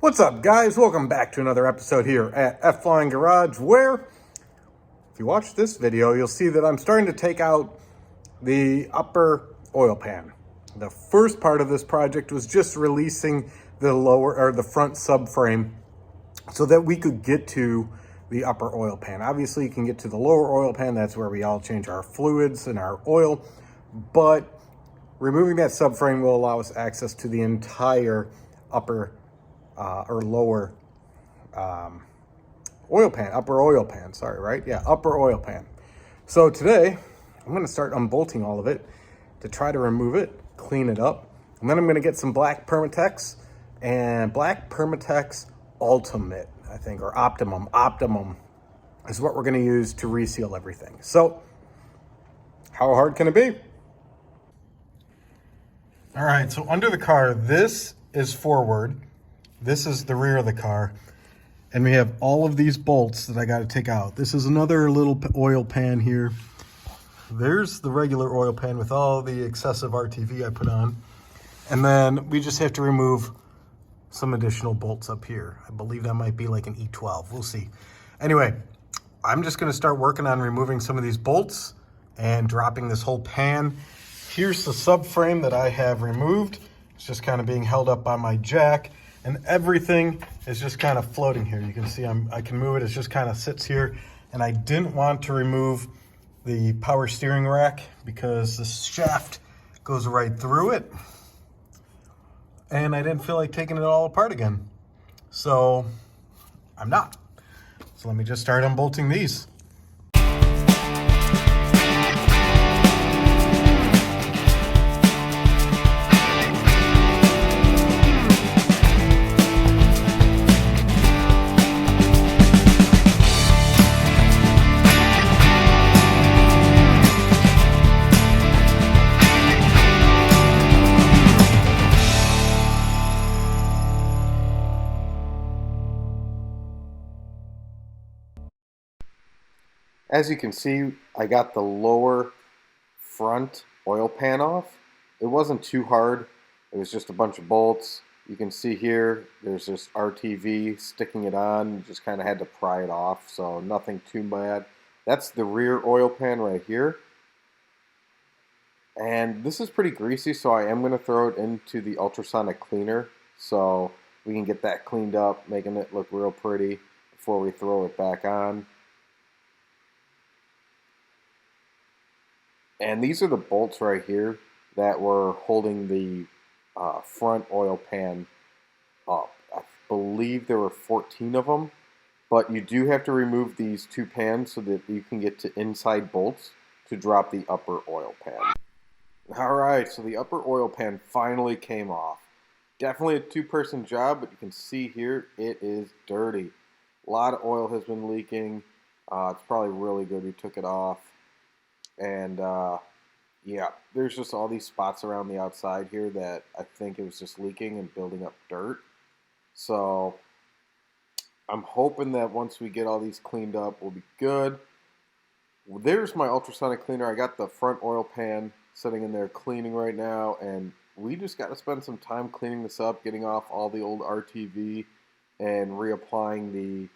What's up, guys? Welcome back to another episode here at F-Line Garage, where, if you watch this video, you'll see that I'm starting to take out the upper oil pan. The first part of this project was just releasing the lower or the front subframe so that we could get to the upper oil pan. Obviously, you can get to the lower oil pan. That's where we all change our fluids and our oil, but removing that subframe will allow us access to the entire upper or lower oil pan, upper oil pan, sorry, right? Yeah, upper oil pan. So today, I'm gonna start unbolting all of it to try to remove it, clean it up, and then I'm gonna get some black Permatex and black Permatex Ultimate, I think, or Optimum. Optimum is what we're gonna use to reseal everything. So, how hard can it be? All right, so under the car, this is forward. This is the rear of the car, and we have all of these bolts that I got to take out. This is another little oil pan here. There's the regular oil pan with all the excessive RTV I put on. And then we just have to remove some additional bolts up here. I believe that might be like an E12. We'll see. Anyway, I'm just going to start working on removing some of these bolts and dropping this whole pan. Here's the subframe that I have removed. It's just kind of being held up by my jack. And everything is just kind of floating here. You can see I can move it. It just kind of sits here. And I didn't want to remove the power steering rack because the shaft goes right through it. And I didn't feel like taking it all apart again. So I'm not. So let me just start unbolting these. As you can see, I got the lower front oil pan off. It wasn't too hard. It was just a bunch of bolts. You can see here, there's this RTV sticking it on. You just kind of had to pry it off, so nothing too bad. That's the rear oil pan right here. And this is pretty greasy, so I am going to throw it into the ultrasonic cleaner so we can get that cleaned up, making it look real pretty before we throw it back on. And these are the bolts right here that were holding the front oil pan up. I believe there were 14 of them, but you do have to remove these two pans so that you can get to inside bolts to drop the upper oil pan. Alright, so the upper oil pan finally came off. Definitely a two-person job, but you can see here it is dirty. A lot of oil has been leaking. It's probably really good we took it off. And yeah, there's just all these spots around the outside here that I think it was just leaking and building up dirt. So I'm hoping that once we get all these cleaned up, we'll be good. There's my ultrasonic cleaner. I got the front oil pan sitting in there cleaning right now, and we just got to spend some time cleaning this up, getting off all the old RTV and reapplying the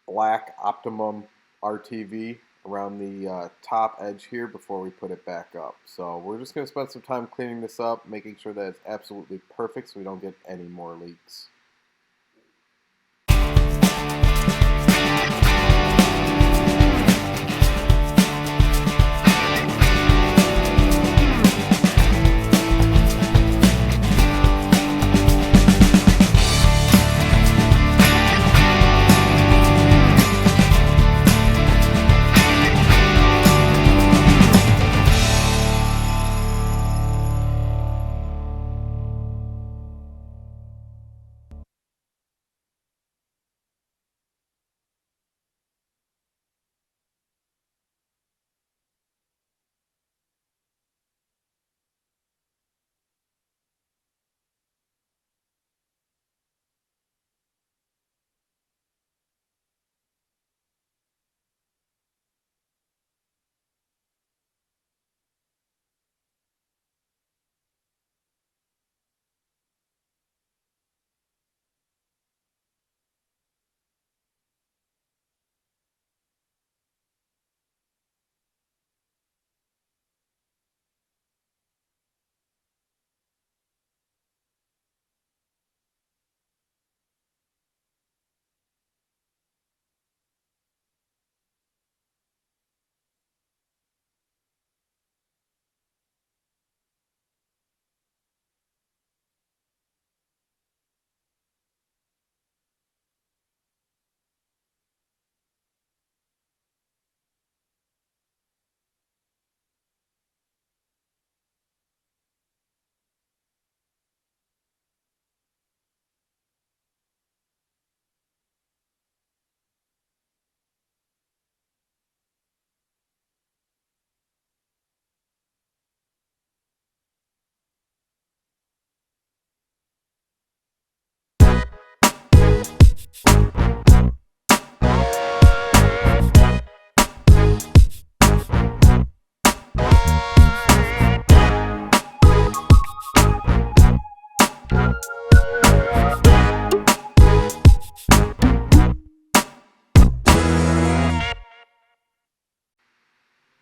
black Optimum RTV around the top edge here before we put it back up. So we're just going to spend some time cleaning this up, making sure that it's absolutely perfect so we don't get any more leaks.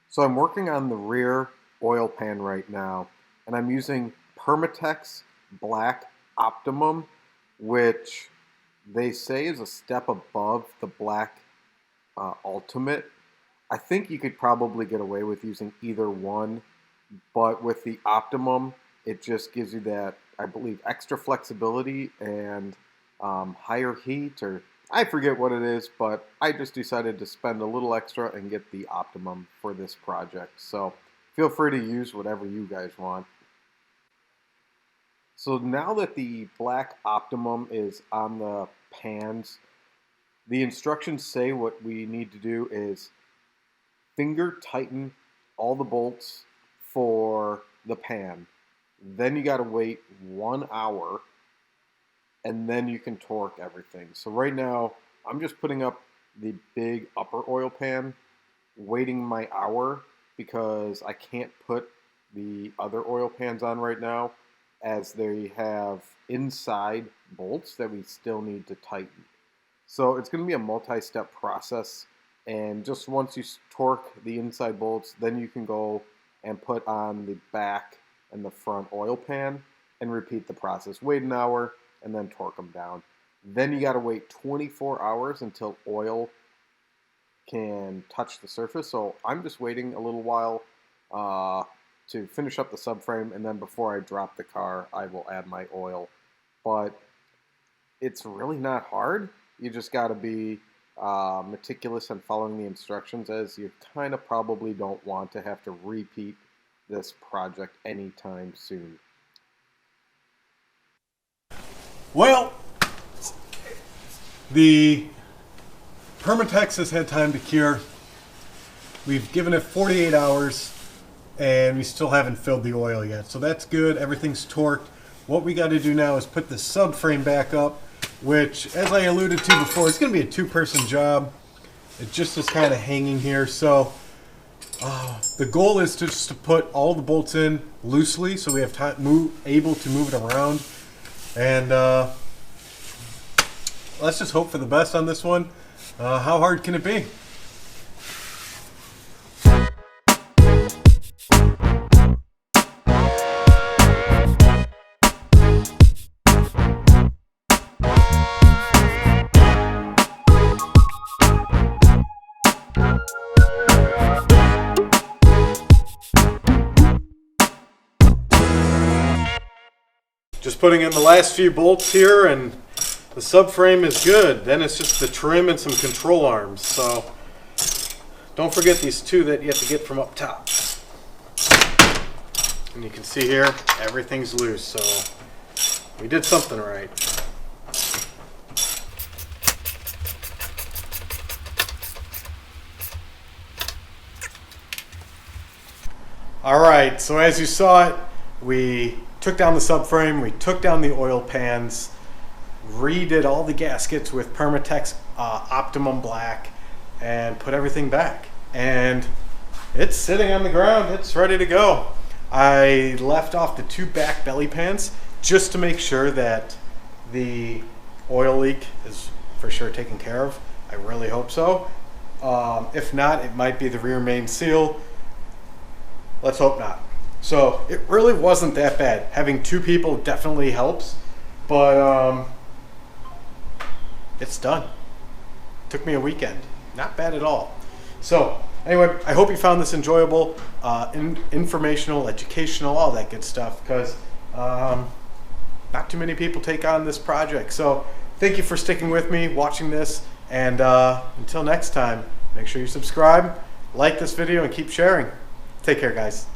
So I'm working on the rear oil pan right now, and I'm using Permatex Black Optimum, which they say is a step above the Black Ultimate. I think you could probably get away with using either one, but with the Optimum, it just gives you that, I believe, extra flexibility and higher heat, or I forget what it is, but I just decided to spend a little extra and get the Optimum for this project. So feel free to use whatever you guys want. So now that the Black Optimum is on the pans, the instructions say what we need to do is finger tighten all the bolts for the pan. Then you got to wait 1 hour, and then you can torque everything. So right now, I'm just putting up the big upper oil pan, waiting my hour because I can't put the other oil pans on right now as they have inside bolts that we still need to tighten. So it's going to be a multi-step process, and just once you torque the inside bolts, then you can go and put on the back and the front oil pan and repeat the process. Wait an hour and then torque them down. Then you got to wait 24 hours until oil can touch the surface. So I'm just waiting a little while to finish up the subframe, and then before I drop the car, I will add my oil. But it's really not hard. You just got to be meticulous in following the instructions, as you kind of probably don't want to have to repeat this project anytime soon. Well, the Permatex has had time to cure. We've given it 48 hours and we still haven't filled the oil yet. So that's good. Everything's torqued. What we got to do now is put the subframe back up, which, as I alluded to before, it's going to be a two-person job. It just is kind of hanging here. So the goal is just to put all the bolts in loosely so we have time able to move it around. And let's just hope for the best on this one. How hard can it be? Just putting in the last few bolts here, and the subframe is good. Then it's just the trim and some control arms. So don't forget these two that you have to get from up top. And you can see here, everything's loose. So we did something right. All right, so as you saw it, we took down the subframe, we took down the oil pans, redid all the gaskets with Permatex Optimum Black, and put everything back. And it's sitting on the ground, it's ready to go. I left off the two back belly pans just to make sure that the oil leak is for sure taken care of. I really hope so. If not, it might be the rear main seal. Let's hope not. So it really wasn't that bad. Having two people definitely helps, but it's done. Took me a weekend. Not bad at all. So anyway, I hope you found this enjoyable, informational, educational, all that good stuff, because not too many people take on this project. So thank you for sticking with me, watching this, and until next time, make sure you subscribe, like this video, and keep sharing. Take care, guys.